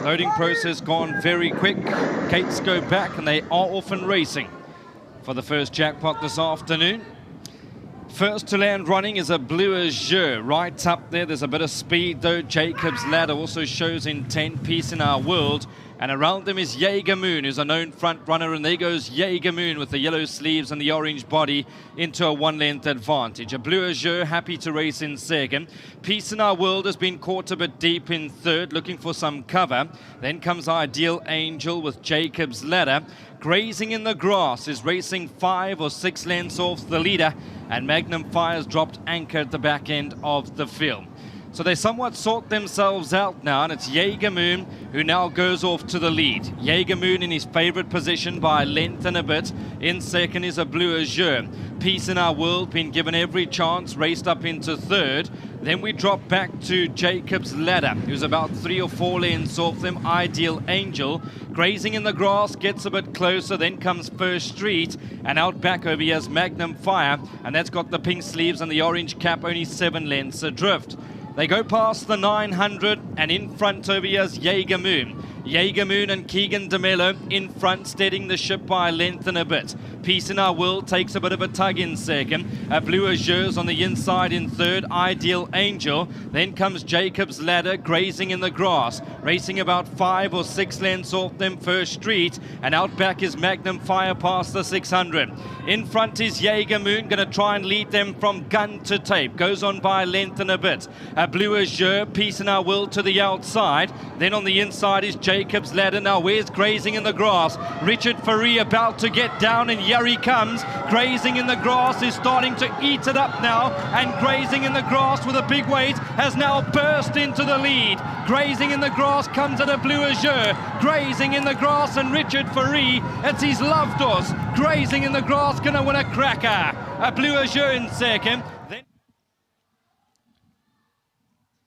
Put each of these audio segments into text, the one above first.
Loading process gone very quick. Gates go back and they are off and racing for the first jackpot this afternoon. First to land running is a Blue Azure. Right up there, there's a bit of speed though. Jacob's Ladder also shows intent. Peace in Our World. And around them is Jaeger Moon, who's a known front runner. And there goes Jaeger Moon with the yellow sleeves and the orange body into a one-length advantage. A Blue Azure happy to race in second. Peace in Our World has been caught a bit deep in third, looking for some cover. Then comes Ideal Angel with Jacob's Ladder. Grazing in the Grass is racing 5 or 6 lengths off the leader. And Magnum Fire's dropped anchor at the back end of the field. So they somewhat sort themselves out now, and it's Jaeger Moon who now goes off to the lead. Jaeger Moon in his favorite position by a length and a bit. In second is a Blue Azure. Peace in Our World been given every chance, raced up into third. Then we drop back to Jacob's Ladder, who's about 3 or 4 lengths off them. Ideal Angel. Grazing in the Grass gets a bit closer. Then comes First Street, and out back over here is Magnum Fire, and that's got the pink sleeves and the orange cap, only 7 lengths adrift. They go past the 900, and in front over here is Jaeger Moon. Jaeger Moon and Keegan DeMello in front, steadying the ship by a length and a bit. Peace in Our World takes a bit of a tug in second. A Blue Azure's on the inside in third. Ideal Angel. Then comes Jacob's Ladder, Grazing in the Grass. Racing about 5 or 6 lengths off them. First Street. And out back is Magnum Fire past the 600. In front is Jaeger Moon, going to try and lead them from gun to tape. Goes on by a length and a bit. A Blue Azure, Peace in Our World to the outside. Then on the inside is Jacob's Ladder. Now where's Grazing in the Grass? Richard Fourie about to get down, and here he comes. Grazing in the Grass is starting to eat it up now, and Grazing in the Grass with a big weight has now burst into the lead. Grazing in the Grass comes at a Blue Azure. Grazing in the Grass and Richard Fourie, it's his love horse. Grazing in the Grass gonna win a cracker. A Blue Azure in second. Then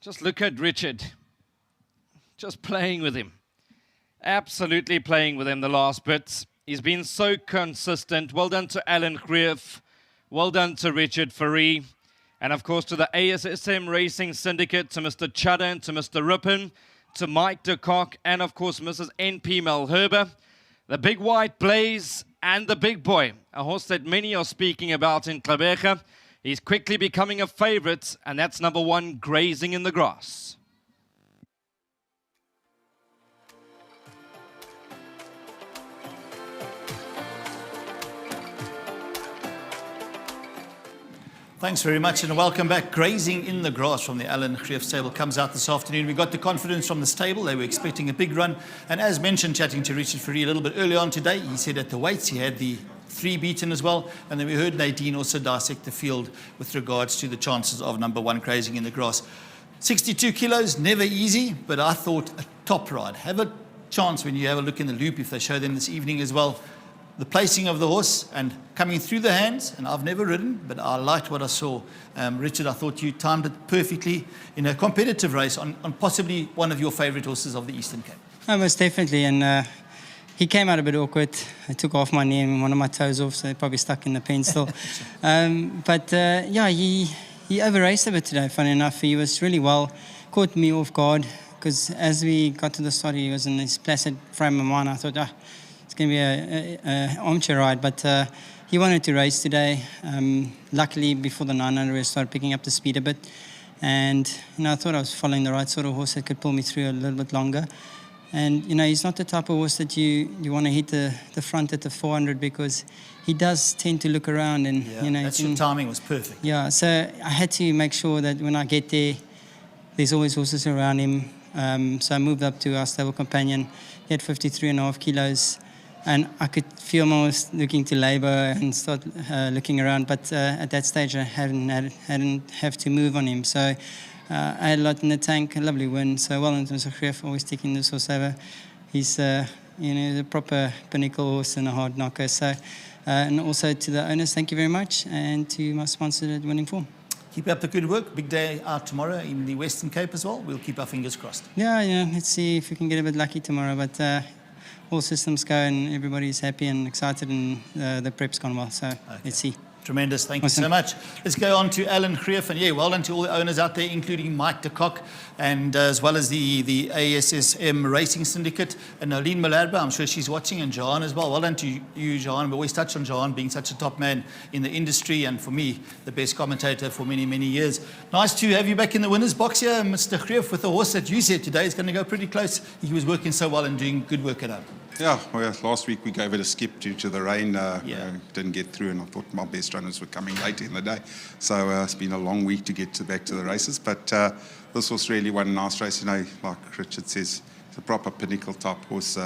just look at Richard, just playing with him. Absolutely playing with him the last bits. He's been so consistent. Well done to Alan Greif. Well done to Richard Fourie. And of course to the ASSM Racing Syndicate, to Mr. Chudder and to Mr. Rippon, to Mike de Kock, and of course Mrs. N.P. Malherbe. The Big White Blaze and the Big Boy, a horse that many are speaking about in Gqeberha. He's quickly becoming a favorite, and that's number 1, Grazing in the Grass. Thanks very much and welcome back. Grazing in the Grass from the Alan Greif stable comes out this afternoon. We got the confidence from the stable. They were expecting a big run. And as mentioned, chatting to Richard Fourie a little bit earlier on today, he said at the weights he had the 3 beaten as well. And then we heard Nadine also dissect the field with regards to the chances of number 1, Grazing in the Grass. 62 kilos, never easy, but I thought a top ride. Have a chance when you have a look in the loop, if they show them this evening as well. The placing of the horse and coming through the hands, and I've never ridden, but I liked what I saw. Richard, I thought you timed it perfectly in a competitive race on possibly one of your favorite horses of the Eastern Cape. Oh, most definitely, and he came out a bit awkward. I took off my knee and one of my toes off, so they probably stuck in the pen still. Yeah, he over-raced a bit today, funny enough. He was really well, caught me off guard, because as we got to the start, he was in this placid frame of mind. I thought, it's going to be an armchair ride, but he wanted to race today. Luckily, before the 900, we started picking up the speed a bit. And, I thought I was following the right sort of horse that could pull me through a little bit longer. And, he's not the type of horse that you want to hit the front at the 400, because he does tend to look around. And, your timing was perfect. Yeah, so I had to make sure that when I get there, there's always horses around him. So I moved up to our stable companion. He had 53.5 kilos. And I could feel him almost looking to labour and start looking around. But at that stage, I hadn't have to move on him. So I had a lot in the tank, a lovely win. So well done to Mr. Greif, always taking this horse over. He's a proper pinnacle horse and a hard knocker. So, and also to the owners, thank you very much. And to my sponsor at Winning Form. Keep up the good work. Big day out tomorrow in the Western Cape as well. We'll keep our fingers crossed. Yeah, let's see if we can get a bit lucky tomorrow. But all systems go and everybody's happy and excited, and the prep's gone well. So let's see. Tremendous. Thank you Awesome. so much. Let's go on to Alan Greef. And yeah, well done to all the owners out there, including Mike de Kock, and as well as the ASSM Racing Syndicate. And Nolene Malherbe, I'm sure she's watching, and Johan as well. Well done to you, Johan. We always touch on Johan being such a top man in the industry, and for me, the best commentator for many, many years. Nice to have you back in the winner's box here, Mr. Greef, with the horse that you said today is going to go pretty close. He was working so well and doing good work at home. Yeah, well, last week we gave it a skip due to the rain. Yeah. Didn't get through, and I thought my best runners were coming later in the day. So it's been a long week to get back to the races. But this was really one nice race. You know, like Richard says, it's a proper pinnacle type horse.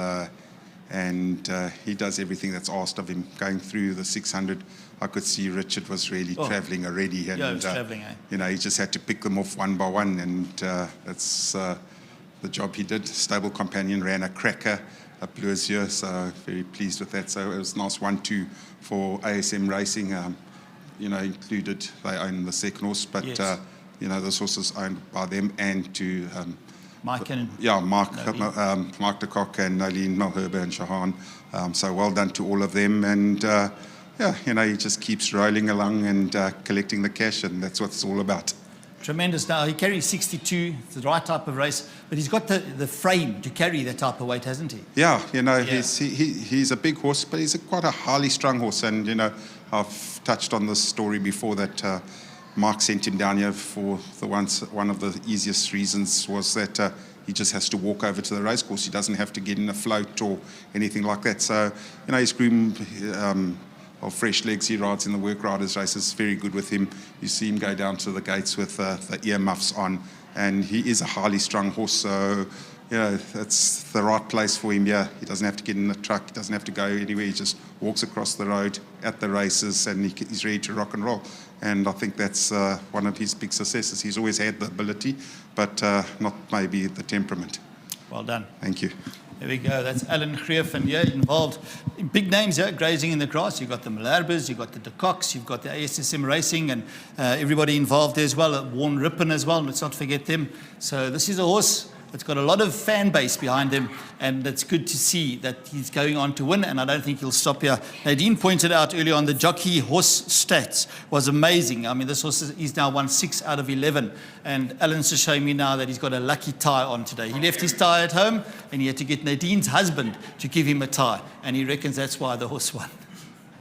And he does everything that's asked of him. Going through the 600, I could see Richard was really travelling already. And, yeah, he was travelling, eh? You know, he just had to pick them off one by one. And that's the job he did. Stable companion ran a cracker. Up Blue Azure, so very pleased with that. So it was nice 1-2 for ASM Racing. You know, included they own the second horse, but yes. you know, this horse is owned by them and to Mike and Mike de Kock and Nolene Malherbe and Shahan. So well done to all of them, and yeah, you know, he just keeps rolling along and collecting the cash, and that's what it's all about. Tremendous. Now, he carries 62. It's the right type of race, but he's got the frame to carry that type of weight, hasn't he? Yeah, you know, Yeah. he's a big horse, but he's quite a highly strung horse. And, you know, I've touched on this story before that Mark sent him down here for one of the easiest reasons was that he just has to walk over to the race course. He doesn't have to get in a float or anything like that. So, you know, he's groomed of fresh legs. He rides in the work riders races, very good with him. You see him go down to the gates with the earmuffs on, and he is a highly strung horse, so you know, that's the right place for him. Yeah, he doesn't have to get in a truck, he doesn't have to go anywhere, he just walks across the road at the races, and he's ready to rock and roll. And I think that's one of his big successes. He's always had the ability, but not maybe the temperament. Well done. Thank you. There we go. That's Alan Greef, and yeah, involved in big names here, grazing in the grass. You've got the Malherbes, you've got the de Kocks, you've got the ASSM Racing, and everybody involved there as well. Warren Rippon as well. Let's not forget them. So this is a horse that's got a lot of fan base behind him, and it's good to see that he's going on to win, and I don't think he'll stop here. Nadine pointed out earlier on the jockey horse stats was amazing. I mean, this horse he's now won 6 out of 11, and Alan's just showing me now that he's got a lucky tie on today. He left his tie at home, and he had to get Nadine's husband to give him a tie, and he reckons that's why the horse won.